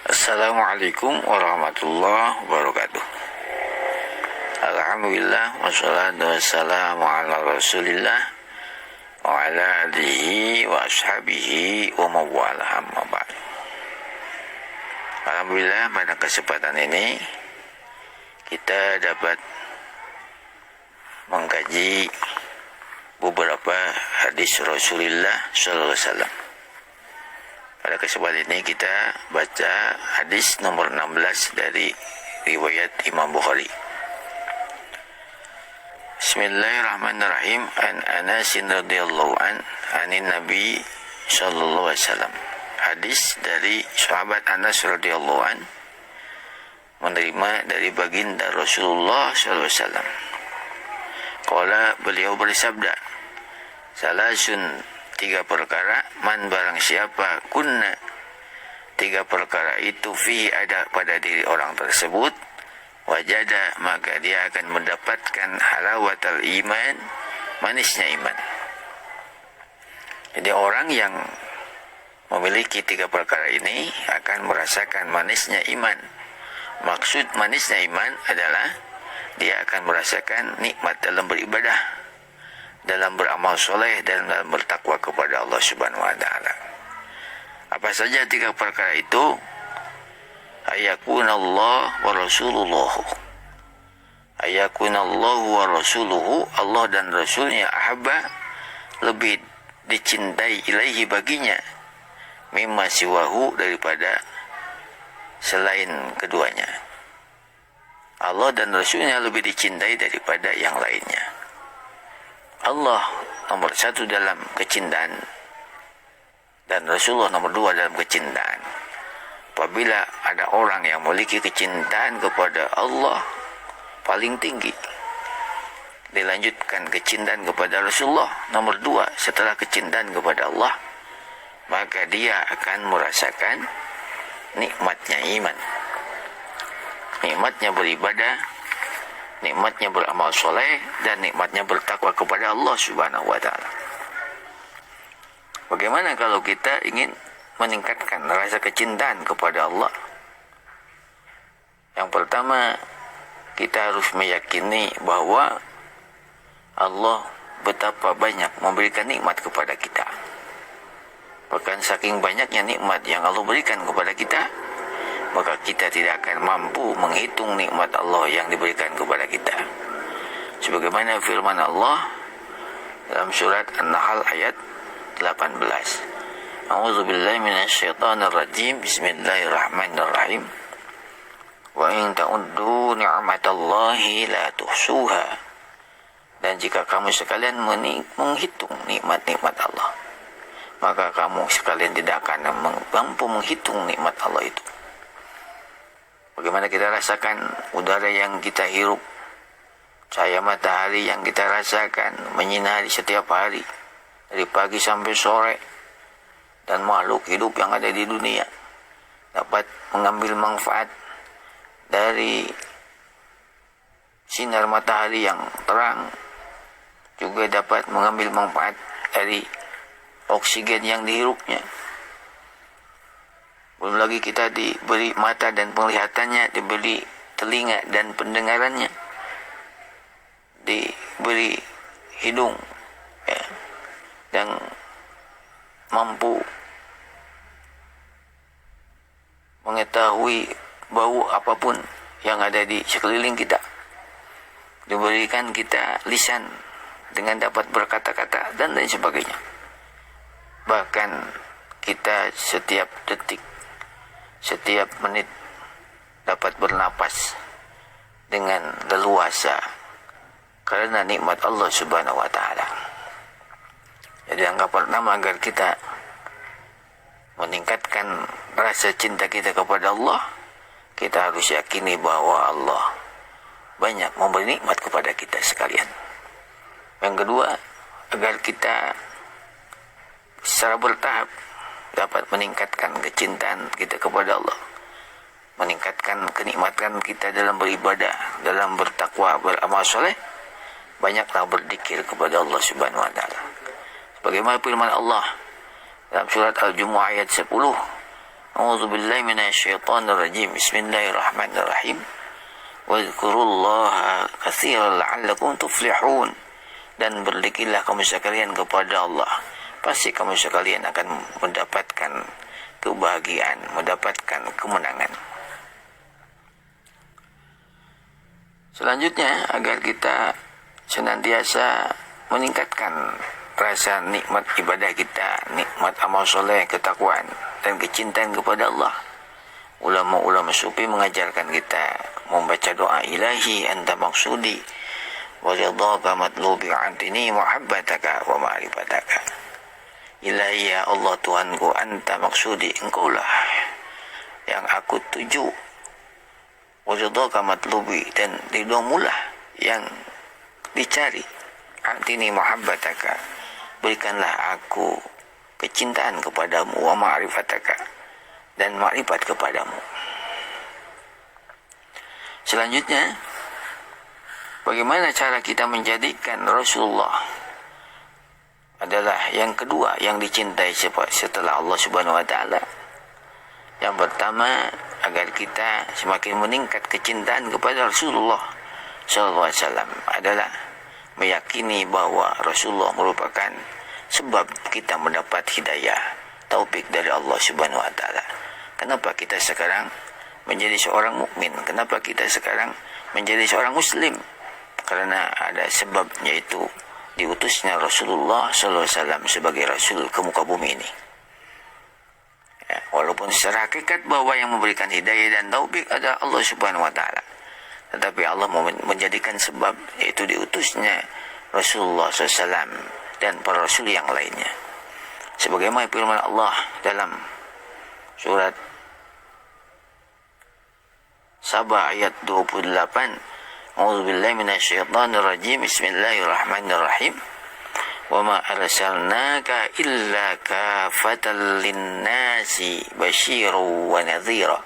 Assalamualaikum warahmatullahi wabarakatuh. Alhamdulillah wassalatu wassalamu ala rasulillah wa ala alihi wa ashabihi wa mawalah, amma ba'd. Alhamdulillah, pada kesempatan ini kita dapat mengkaji beberapa hadis Rasulullah sallallahu alaihi wasallam. Pada kesempatan ini kita baca hadis nomor 16 dari riwayat Imam Bukhari. Bismillahirrahmanirrahim. An Anas radhiyallahu anin Nabi sallallahu alaihi wasallam. Hadis dari sahabat Anas radhiyallahu an, menerima dari baginda Rasulullah sallallahu alaihi wasallam. Qala, beliau bersabda, salasun, tiga perkara, man barang siapa, kunna, tiga perkara itu, fi ada pada diri orang tersebut, wajada, maka dia akan mendapatkan halawatal iman, manisnya iman. Jadi orang yang memiliki tiga perkara ini akan merasakan manisnya iman. Maksud manisnya iman adalah dia akan merasakan nikmat dalam beribadah, dalam beramal soleh, dan dalam bertakwa kepada Allah Subhanahu wa ta'ala. Apa saja tiga perkara itu? Ayakunallah wa rasuluh. Ayakunallahu wa rasuluhu, Allah dan Rasulnya, ahabba, lebih dicintai, ilaihi baginya, mimma siwahu, daripada selain keduanya. Allah dan Rasulnya lebih dicintai daripada yang lainnya. Allah nomor satu dalam kecintaan, dan Rasulullah nomor dua dalam kecintaan. Apabila ada orang yang memiliki kecintaan kepada Allah paling tinggi, dilanjutkan kecintaan kepada Rasulullah nomor dua setelah kecintaan kepada Allah, maka dia akan merasakan nikmatnya iman, nikmatnya beribadah, nikmatnya beramal soleh, dan nikmatnya bertakwa kepada Allah Subhanahu wa ta'ala. Bagaimana kalau kita ingin meningkatkan rasa kecintaan kepada Allah? Yang pertama, kita harus meyakini bahwa Allah betapa banyak memberikan nikmat kepada kita. Bahkan saking banyaknya nikmat yang Allah berikan kepada kita, maka kita tidak akan mampu menghitung nikmat Allah yang diberikan kepada kita. Sebagaimana firman Allah dalam surat An-Nahl ayat 18. A'udzubillahi minasyaitonir rajim. Bismillahirrahmanirrahim. Wa in ta'uddu ni'matallahi la tuhsuha. Dan jika kamu sekalian menghitung nikmat-nikmat Allah, maka kamu sekalian tidak akan mampu menghitung nikmat Allah itu. Bagaimana kita rasakan udara yang kita hirup, cahaya matahari yang kita rasakan menyinari setiap hari, dari pagi sampai sore, dan makhluk hidup yang ada di dunia dapat mengambil manfaat dari sinar matahari yang terang, juga dapat mengambil manfaat dari oksigen yang dihirupnya. Belum lagi kita diberi mata dan penglihatannya, diberi telinga dan pendengarannya, diberi hidung, ya, dan mampu mengetahui bau apapun yang ada di sekeliling kita. Diberikan kita lisan dengan dapat berkata-kata dan lain sebagainya. Bahkan kita setiap detik, setiap menit dapat bernapas dengan leluasa karena nikmat Allah Subhanahu wa ta'ala. Jadi yang pertama, agar kita meningkatkan rasa cinta kita kepada Allah, kita harus yakini bahwa Allah banyak memberi nikmat kepada kita sekalian. Yang kedua, agar kita secara bertahap dapat meningkatkan kecintaan kita kepada Allah, meningkatkan kenikmatan kita dalam beribadah, dalam bertakwa, beramal soleh, banyaklah berzikir kepada Allah Subhanahu wa ta'ala. Sebagaimana firman Allah dalam surat Al-Jumu'ah ayat 10, A'udzubillahi minasyaitonirrajim. Bismillahirrahmanirrahim. Wadhkurullaha katsiran la'allakum tuflihun. Dan berzikirlah kamu sekalian kepada Allah, pasti kamu sekalian akan mendapatkan kebahagiaan, mendapatkan kemenangan. Selanjutnya, agar kita senantiasa meningkatkan rasa nikmat ibadah kita, nikmat amal soleh, ketakwaan, dan kecintaan kepada Allah. Ulama-ulama sufi mengajarkan kita membaca doa, ilahi anta maksudi wa ridhaka matlubi antini muhabbataka wa ma'rifataka. Ilahi ya Allah Tuhanku, anta maksudi, engkaulah yang aku tuju, wa ridhaka matlubi, dan ridhamulah yang dicari, antini muhabbataka, berikanlah aku kecintaan kepadamu, wa ma'rifataka, dan makrifat kepadamu. Selanjutnya, bagaimana cara kita menjadikan Rasulullah adalah yang kedua yang dicintai setelah Allah Subhanahu wa taala. Yang pertama, agar kita semakin meningkat kecintaan kepada Rasulullah sallallahu alaihi wasallam adalah meyakini bahwa Rasulullah merupakan sebab kita mendapat hidayah, taufik dari Allah Subhanahu wa taala. Kenapa kita sekarang menjadi seorang mukmin? Kenapa kita sekarang menjadi seorang muslim? Karena ada sebab, yaitu diutusnya Rasulullah sallallahu alaihi wasallam sebagai rasul ke muka bumi ini. Ya, walaupun secara hakikat bahwa yang memberikan hidayah dan taufik adalah Allah Subhanahu wa taala, tetapi Allah menjadikan sebab, yaitu diutusnya Rasulullah SAW dan para rasul yang lainnya. Sebagaimana firman Allah dalam surat Sabah ayat 28, A'udzubillahi minasyaitonirrajim. Bismillahirrahmanirrahim. Wa ma arsalnaka illa kafatan linnasi basyiran wa nadhira.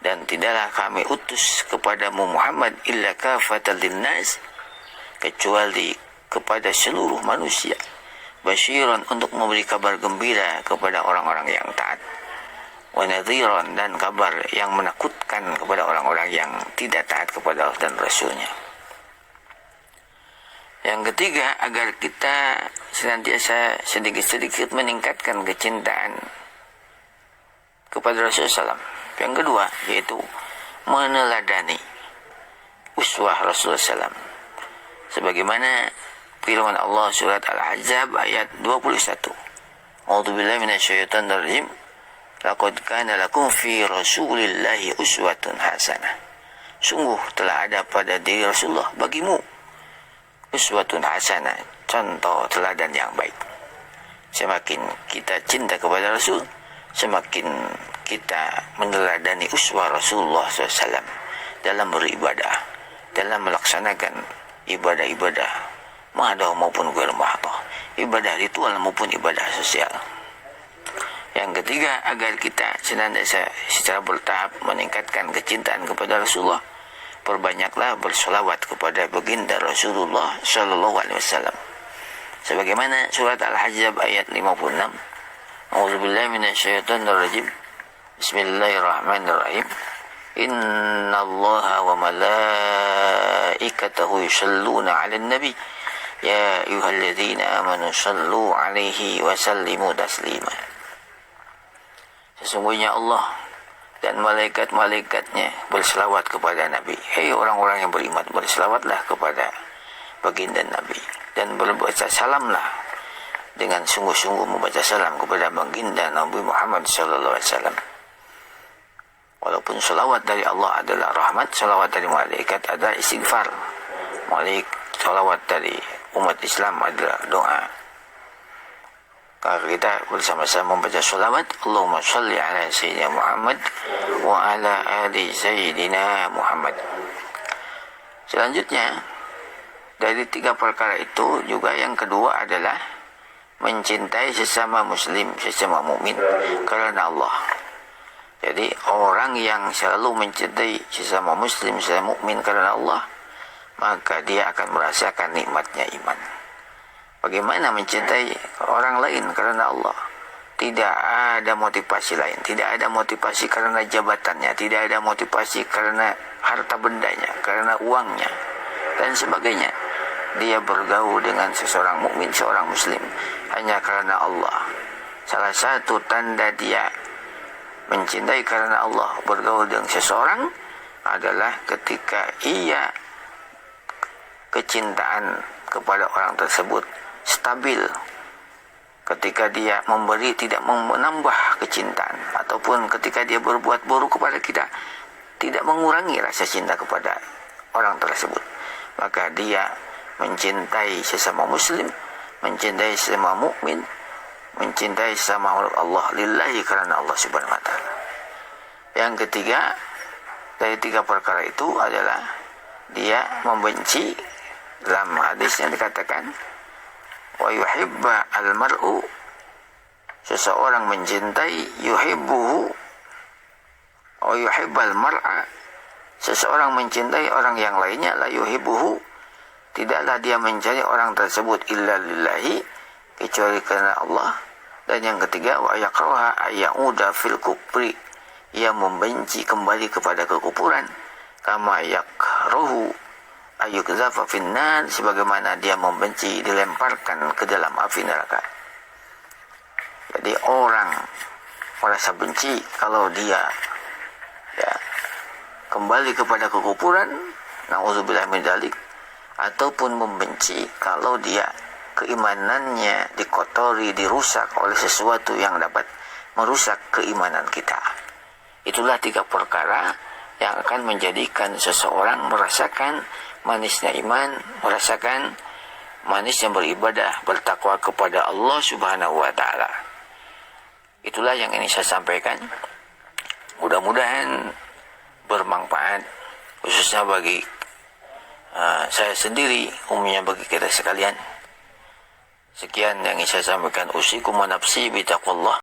Dan tidaklah kami utus kepadamu Muhammad illa kafatan linnas, kecuali kepada seluruh manusia, basyiran, untuk memberi kabar gembira kepada orang-orang yang taat, wa nadhiran, dan kabar yang menakutkan kepada orang-orang yang tidak taat kepada Allah dan Rasulnya. Yang ketiga, agar kita senantiasa sedikit-sedikit meningkatkan kecintaan kepada Rasulullah SAW. Yang kedua, yaitu meneladani uswah Rasulullah SAW. Sebagaimana firman Allah surat Al-Ahzab ayat 21. A'udzubillahi minasyaitonirrajim. Laqad kana lakum fi Rasulillahi uswatun hasanah. Sungguh telah ada pada diri Rasulullah bagimu uswatun hasanah, contoh teladan yang baik. Semakin kita cinta kepada Rasul, semakin kita meneladani uswah Rasulullah SAW dalam beribadah, dalam melaksanakan ibadah-ibadah mahdoh maupun ghair mahdoh, ibadah ritual maupun ibadah sosial. Yang ketiga, agar kita senantiasa secara bertahap meningkatkan kecintaan kepada Rasulullah, perbanyaklah bersolawat kepada baginda Rasulullah Sallallahu Alaihi Wasallam. Sebagaimana surat Al-Ahzab ayat 56. A'udzubillahi minasyaitonirrajim. Bismillahirrahmanirrahim. Innallaha wa malaikatahu yusholluna 'alan nabi. Ya ayyuhalladzina amanu shallu 'alaihi wa sallimu taslima. Sesungguhnya Allah dan malaikat-malaikatnya berselawat kepada Nabi. Hei orang-orang yang beriman, berselawatlah kepada baginda Nabi, dan berbaca salamlah dengan sungguh-sungguh membaca salam kepada baginda Nabi Muhammad sallallahu alaihi wasallam. Walaupun selawat dari Allah adalah rahmat, selawat dari malaikat adalah istighfar. Selawat dari umat Islam adalah doa. Kalau kita bersama-sama membaca salawat, Allahumma shalli ala Sayyidina Muhammad wa ala ali Sayyidina Muhammad. Selanjutnya, dari tiga perkara itu juga yang kedua adalah mencintai sesama muslim, sesama mukmin karena Allah. Jadi orang yang selalu mencintai sesama muslim, sesama mukmin karena Allah, maka dia akan merasakan nikmatnya iman. Bagaimana mencintai orang lain karena Allah? tidak ada motivasi lain, tidak ada motivasi karena jabatannya, tidak ada motivasi karena harta bendanya, karena uangnya dan sebagainya. Dia bergaul dengan seseorang mukmin, seorang muslim hanya karena Allah. Salah satu tanda dia mencintai karena Allah, bergaul dengan seseorang adalah ketika ia kecintaan kepada orang tersebut stabil. Ketika dia memberi tidak menambah kecintaan, ataupun ketika dia berbuat buruk kepada kita tidak mengurangi rasa cinta kepada orang tersebut, maka dia mencintai sesama muslim, mencintai sesama mukmin, mencintai sesama Allah lillahi, karena Allah subhanahu wa ta'ala. Yang ketiga dari tiga perkara itu adalah dia membenci. Dalam hadis yang dikatakan wa yuhibba al-mar'u, seseorang mencintai, yuhibbuhu wa yuhibbal mar'a, seseorang mencintai orang yang lainnya, la yuhibbuhu, tidaklah dia mencari orang tersebut illa lillahi, kecuali karena Allah. Dan yang ketiga wa yakraha ayyuda fil kufri, ia membenci kembali kepada kekufuran, kama yakrahu ayyukzafa finnar, sebagaimana dia membenci dilemparkan ke dalam api neraka. Jadi orang merasa benci kalau dia kembali kepada kekufuran, na'udzubillah min dzalik, ataupun membenci kalau dia keimanannya dikotori, dirusak oleh sesuatu yang dapat merusak keimanan kita. Itulah tiga perkara yang akan menjadikan seseorang merasakan manisnya iman, merasakan manisnya beribadah, bertakwa kepada Allah subhanahu wa ta'ala. Itulah yang ini saya sampaikan. Mudah-mudahan bermanfaat, khususnya bagi saya sendiri, umumnya bagi kita sekalian. Sekian yang ingin saya sampaikan. Usikum wa nafsi bitaqwallah.